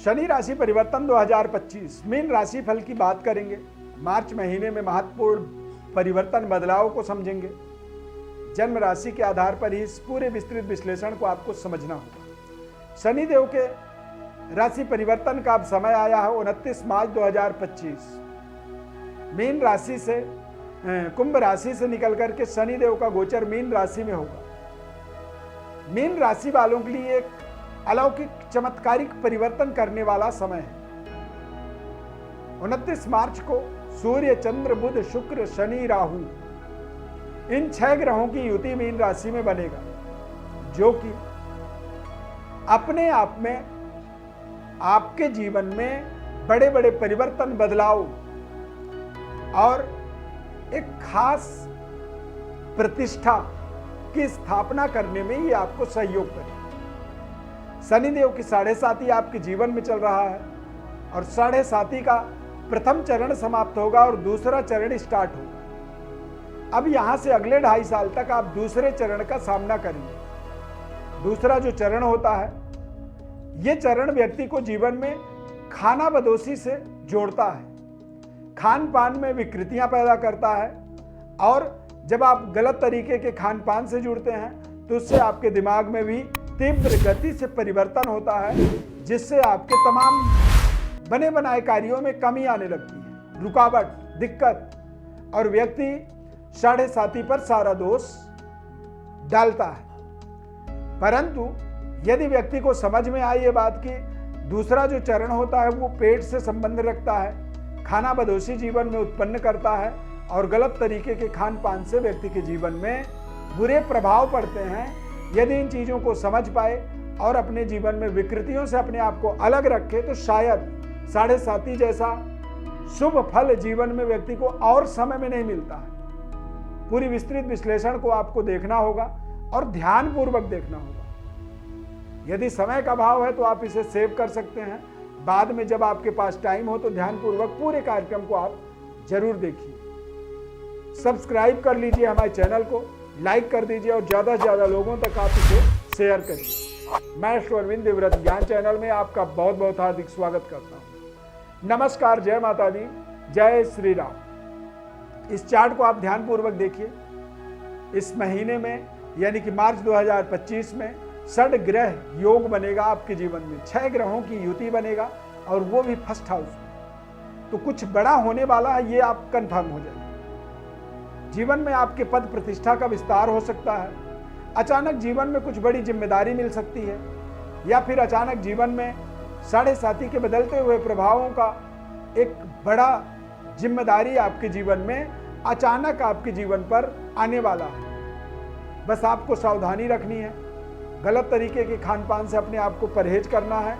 शनि राशि परिवर्तन 2025 मीन राशि फल की बात करेंगे। मार्च महीने में महत्वपूर्ण परिवर्तन बदलाव को समझेंगे। जन्म राशि के आधार पर ही इस पूरे विस्तृत विश्लेषण को आपको समझना होगा। शनिदेव के राशि परिवर्तन का अब समय आया है 29 मार्च 2025। मीन राशि से कुंभ राशि से निकल करके शनिदेव का गोचर मीन राशि में होगा। मीन राशि वालों के लिए एक अलौकिक चमत्कारिक परिवर्तन करने वाला समय है। 29 मार्च को सूर्य, चंद्र, बुध, शुक्र, शनि, राहु इन 6 ग्रहों की युति मीन राशि में बनेगा, जो कि अपने आप में आपके जीवन में बड़े बड़े परिवर्तन, बदलाव और एक खास प्रतिष्ठा की स्थापना करने में ये आपको सहयोग करेगा। शनिदेव की 7.5 आपके जीवन में चल रहा है और 7.5 का प्रथम चरण समाप्त होगा और दूसरा चरण स्टार्ट होगा। अब यहां से अगले 2.5 साल तक आप दूसरे चरण का सामना करेंगे। दूसरा जो चरण होता है, यह चरण व्यक्ति को जीवन में खाना बदोशी से जोड़ता है, खान पान में विकृतियां पैदा करता है और जब आप गलत तरीके के खान पान से जुड़ते हैं तो उससे आपके दिमाग में भी तीव्र गति से परिवर्तन होता है, जिससे आपके तमाम बने बनाए कार्यों में कमी आने लगती है, रुकावट, दिक्कत और व्यक्ति 7.5 पर सारा दोष डालता है। परंतु यदि व्यक्ति को समझ में आए ये बात कि दूसरा जो चरण होता है वो पेट से संबंध रखता है, खाना बदोशी जीवन में उत्पन्न करता है और गलत तरीके के खान पान से व्यक्ति के जीवन में बुरे प्रभाव पड़ते हैं। यदि इन चीजों को समझ पाए और अपने जीवन में विकृतियों से अपने आप को अलग रखे तो शायद 7.5 जैसा शुभ फल जीवन में व्यक्ति को और समय में नहीं मिलता है। पूरी विस्तृत विश्लेषण को आपको देखना होगा और ध्यान पूर्वक देखना होगा। यदि समय का अभाव है तो आप इसे सेव कर सकते हैं, बाद में जब आपके पास टाइम हो तो ध्यान पूर्वक पूरे कार्यक्रम को आप जरूर देखिए। सब्सक्राइब कर लीजिए हमारे चैनल को, लाइक कर दीजिए और ज्यादा से ज्यादा लोगों तक आप इसे शेयर करिए। मैं अरविंद देवव्रत ज्ञान चैनल में आपका बहुत बहुत हार्दिक स्वागत करता हूं। नमस्कार, जय माता दी, जय श्री राम। इस चार्ट को आप ध्यान पूर्वक देखिए। इस महीने में यानी कि मार्च 2025 में 6 ग्रह योग बनेगा आपके जीवन में। 6 ग्रहों की युति बनेगा और वो भी फर्स्ट हाउस में। तो कुछ बड़ा होने वाला है, ये आप कंफर्म हो जाइए। जीवन में आपके पद प्रतिष्ठा का विस्तार हो सकता है, अचानक जीवन में कुछ बड़ी जिम्मेदारी मिल सकती है, या फिर अचानक जीवन में 7.5 के बदलते हुए प्रभावों का एक बड़ा जिम्मेदारी आपके जीवन में अचानक आपके जीवन पर आने वाला है। बस आपको सावधानी रखनी है, गलत तरीके के खान पान से अपने आप को परहेज करना है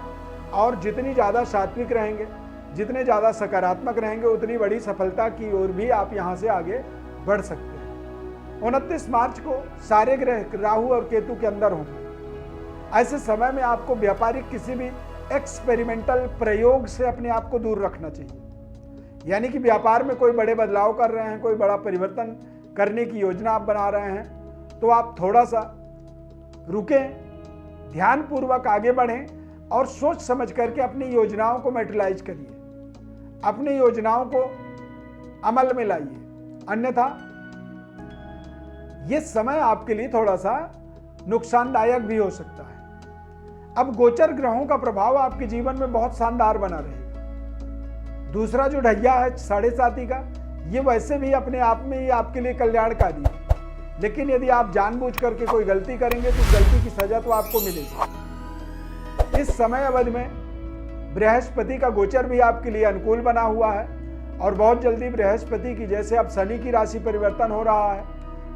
और जितनी ज़्यादा सात्विक रहेंगे, जितने ज़्यादा सकारात्मक रहेंगे, उतनी बड़ी सफलता की ओर भी आप यहाँ से आगे बढ़ सकते हैं। 29 मार्च को सारे ग्रह राहु और केतु के अंदर होंगे। ऐसे समय में आपको व्यापारिक किसी भी एक्सपेरिमेंटल प्रयोग से अपने आप को दूर रखना चाहिए। यानी कि व्यापार में कोई बड़े बदलाव कर रहे हैं, कोई बड़ा परिवर्तन करने की योजना आप बना रहे हैं, तो आप थोड़ा सा रुकें, ध्यान पूर्वक आगे बढ़ें और सोच समझ करके अपनी योजनाओं को मैटेरियलाइज करिए, अपनी योजनाओं को अमल में लाइए। अन्यथा यह समय आपके लिए थोड़ा सा नुकसानदायक भी हो सकता है। अब गोचर ग्रहों का प्रभाव आपके जीवन में बहुत शानदार बना रहेगा। दूसरा जो ढैया है 7.5 का, ये वैसे भी अपने आप में ही आपके लिए कल्याणकारी है, लेकिन यदि आप जानबूझ करके कोई गलती करेंगे तो गलती की सजा तो आपको मिलेगी। इस समय अवधि में बृहस्पति का गोचर भी आपके लिए अनुकूल बना हुआ है और बहुत जल्दी बृहस्पति की, जैसे अब शनि की राशि परिवर्तन हो रहा है,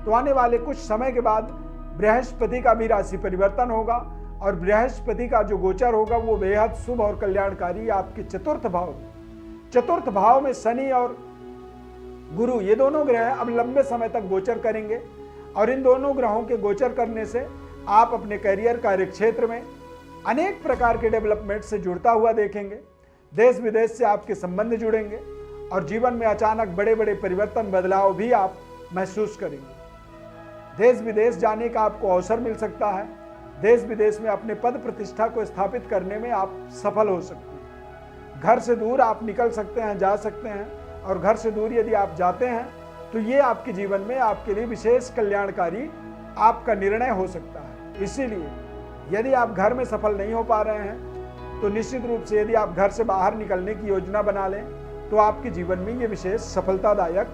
तो आने वाले कुछ समय के बाद बृहस्पति का भी राशि परिवर्तन होगा और बृहस्पति का जो गोचर होगा वो बेहद शुभ और कल्याणकारी आपके चतुर्थ भाव में शनि और गुरु, ये दोनों ग्रह अब लंबे समय तक गोचर करेंगे और इन दोनों ग्रहों के गोचर करने से आप अपने करियर, कार्य क्षेत्र में अनेक प्रकार के डेवलपमेंट से जुड़ता हुआ देखेंगे। देश विदेश से आपके संबंध जुड़ेंगे और जीवन में अचानक बड़े बड़े परिवर्तन, बदलाव भी आप महसूस करेंगे। देश विदेश जाने का आपको अवसर मिल सकता है। देश विदेश में अपने पद प्रतिष्ठा को स्थापित करने में आप सफल हो सकते हैं। घर से दूर आप निकल सकते हैं, जा सकते हैं, और घर से दूर यदि आप जाते हैं तो ये आपके जीवन में आपके लिए विशेष कल्याणकारी आपका निर्णय हो सकता है। इसीलिए यदि आप घर में सफल नहीं हो पा रहे हैं तो निश्चित रूप से यदि आप घर से बाहर निकलने की योजना बना लें तो आपके जीवन में ये विशेष सफलतादायक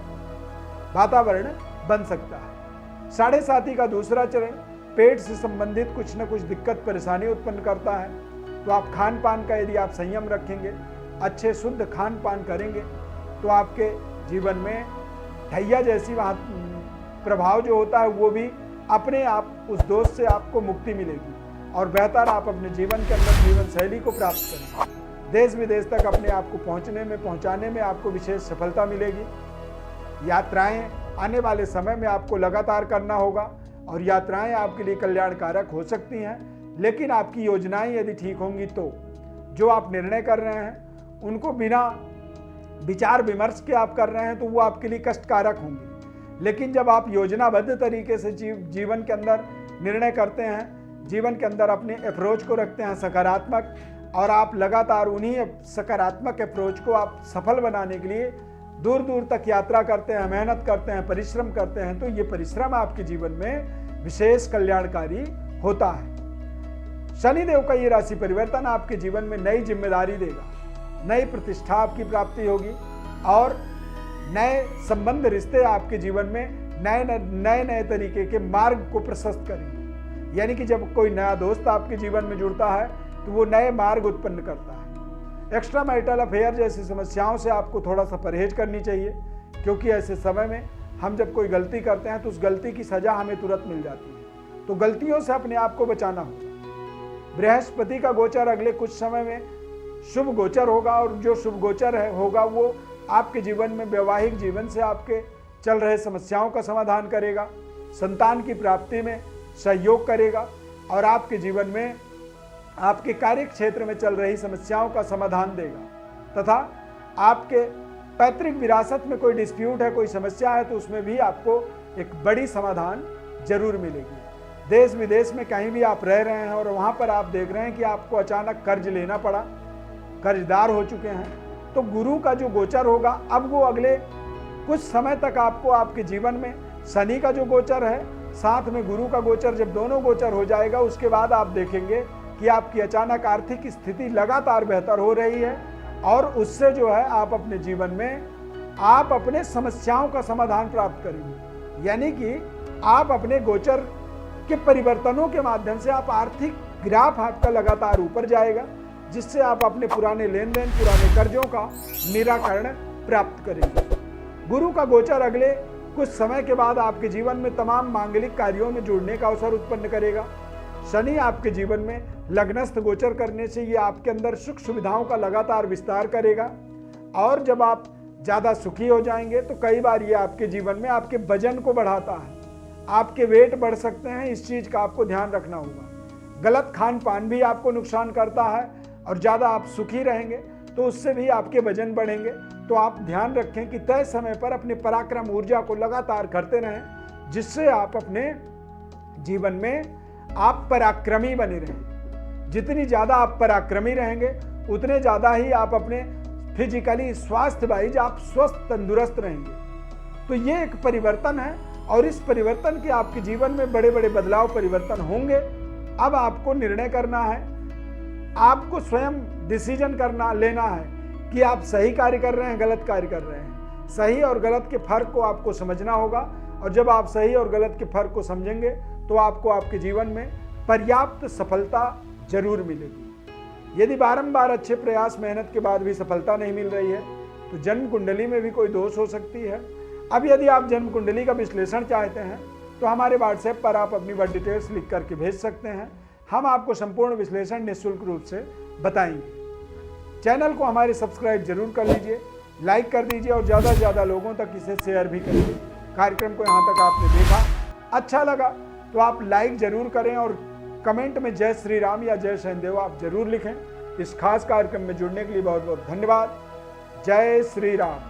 वातावरण बन सकता है। 7.5 का दूसरा चरण पेट से संबंधित कुछ न कुछ दिक्कत परेशानी उत्पन्न करता है, तो आप खान पान का यदि आप संयम रखेंगे, अच्छे शुद्ध खान पान करेंगे, तो आपके जीवन में ढैया जैसी वहाँ प्रभाव जो होता है वो भी अपने आप उस दोष से आपको मुक्ति मिलेगी और बेहतर आप अपने जीवन के अंदर जीवन शैली को प्राप्त करेंगे। देश विदेश तक अपने आप को पहुंचाने में आपको विशेष सफलता मिलेगी। यात्राएं आने वाले समय में आपको लगातार करना होगा और यात्राएं आपके लिए कल्याणकारक हो सकती हैं, लेकिन आपकी योजनाएं यदि ठीक होंगी तो जो आप निर्णय कर रहे हैं उनको बिना विचार विमर्श के आप कर रहे हैं तो वो आपके लिए कष्टकारक होंगे। लेकिन जब आप योजनाबद्ध तरीके से जीवन के अंदर निर्णय करते हैं, जीवन के अंदर अपने अप्रोच को रखते हैं सकारात्मक, और आप लगातार उन्हीं सकारात्मक अप्रोच को आप सफल बनाने के लिए दूर दूर तक यात्रा करते हैं, मेहनत करते हैं, परिश्रम करते हैं, तो ये परिश्रम आपके जीवन में विशेष कल्याणकारी होता है। शनिदेव का ये राशि परिवर्तन आपके जीवन में नई जिम्मेदारी देगा, नई प्रतिष्ठा आपकी प्राप्ति होगी और नए संबंध रिश्ते आपके जीवन में नए नए तरीके के मार्ग को प्रशस्त करेंगे। यानी कि जब कोई नया दोस्त आपके जीवन में जुड़ता है तो वो नए मार्ग उत्पन्न करता है। एक्स्ट्रा मैरिटल अफेयर जैसी समस्याओं से आपको थोड़ा सा परहेज करनी चाहिए, क्योंकि ऐसे समय में हम जब कोई गलती करते हैं तो उस गलती की सजा हमें तुरंत मिल जाती है, तो गलतियों से अपने आप को बचाना होगा। बृहस्पति का गोचर अगले कुछ समय में शुभ गोचर होगा और जो शुभ गोचर होगा वो आपके जीवन में वैवाहिक जीवन से आपके चल रहे समस्याओं का समाधान करेगा, संतान की प्राप्ति में सहयोग करेगा और आपके जीवन में आपके कार्य क्षेत्र में चल रही समस्याओं का समाधान देगा तथा आपके पैतृक विरासत में कोई डिस्प्यूट है, कोई समस्या है तो उसमें भी आपको एक बड़ी समाधान जरूर मिलेगी। देश विदेश में कहीं भी आप रह रहे हैं और वहां पर आप देख रहे हैं कि आपको अचानक कर्ज लेना पड़ा, कर्जदार हो चुके हैं, तो गुरु का जो गोचर होगा अब वो अगले कुछ समय तक आपको आपके जीवन में शनि का जो गोचर है साथ में गुरु का गोचर, जब दोनों गोचर हो जाएगा उसके बाद आप देखेंगे कि आपकी अचानक आर्थिक स्थिति लगातार बेहतर हो रही है और उससे जो है आप अपने जीवन में आप अपने समस्याओं का समाधान प्राप्त करेंगे। यानी कि आप अपने गोचर के परिवर्तनों के माध्यम से आप आर्थिक ग्राफ आपका लगातार ऊपर जाएगा, जिससे आप अपने पुराने लेन देन, पुराने कर्जों का निराकरण प्राप्त करेंगे। गुरु का गोचर अगले कुछ समय के बाद आपके जीवन में तमाम मांगलिक कार्यों में जुड़ने का अवसर उत्पन्न करेगा। शनि आपके जीवन में लग्नस्थ गोचर करने से ये आपके अंदर सुख सुविधाओं का लगातार विस्तार करेगा और जब आप ज़्यादा सुखी हो जाएंगे तो कई बार ये आपके जीवन में आपके वजन को बढ़ाता है, आपके वेट बढ़ सकते हैं, इस चीज़ का आपको ध्यान रखना होगा। गलत खान पान भी आपको नुकसान करता है और ज़्यादा आप सुखी रहेंगे तो उससे भी आपके वजन बढ़ेंगे। तो आप ध्यान रखें कि तय समय पर अपने पराक्रम ऊर्जा को लगातार करते रहें, जिससे आप अपने जीवन में आप पराक्रमी बने रहें। जितनी ज़्यादा आप पराक्रमी रहेंगे उतने ज़्यादा ही आप अपने फिजिकली स्वास्थ्य वाइज आप स्वस्थ तंदुरुस्त रहेंगे। तो ये एक परिवर्तन है और इस परिवर्तन के आपके जीवन में बड़े बड़े बदलाव परिवर्तन होंगे। अब आपको निर्णय करना है, आपको स्वयं डिसीजन लेना है कि आप सही कार्य कर रहे हैं, गलत कार्य कर रहे हैं। सही और गलत के फर्क को आपको समझना होगा और जब आप सही और गलत के फर्क को समझेंगे तो आपको आपके जीवन में पर्याप्त सफलता जरूर मिलेगी। यदि बारंबार अच्छे प्रयास मेहनत के बाद भी सफलता नहीं मिल रही है तो जन्म कुंडली में भी कोई दोष हो सकती है। अब यदि आप जन्म कुंडली का विश्लेषण चाहते हैं तो हमारे व्हाट्सएप पर आप अपनी बर्थ डिटेल्स लिख करके भेज सकते हैं, हम आपको संपूर्ण विश्लेषण निःशुल्क रूप से बताएंगे। चैनल को हमारे सब्सक्राइब जरूर कर लीजिए, लाइक कर दीजिए और ज़्यादा से ज़्यादा लोगों तक इसे शेयर भी करिए। कार्यक्रम को यहाँ तक आपने देखा, अच्छा लगा तो आप लाइक जरूर करें और कमेंट में जय श्री राम या जय शनिदेव आप जरूर लिखें। इस खास कार्यक्रम में जुड़ने के लिए बहुत बहुत धन्यवाद। जय श्री राम।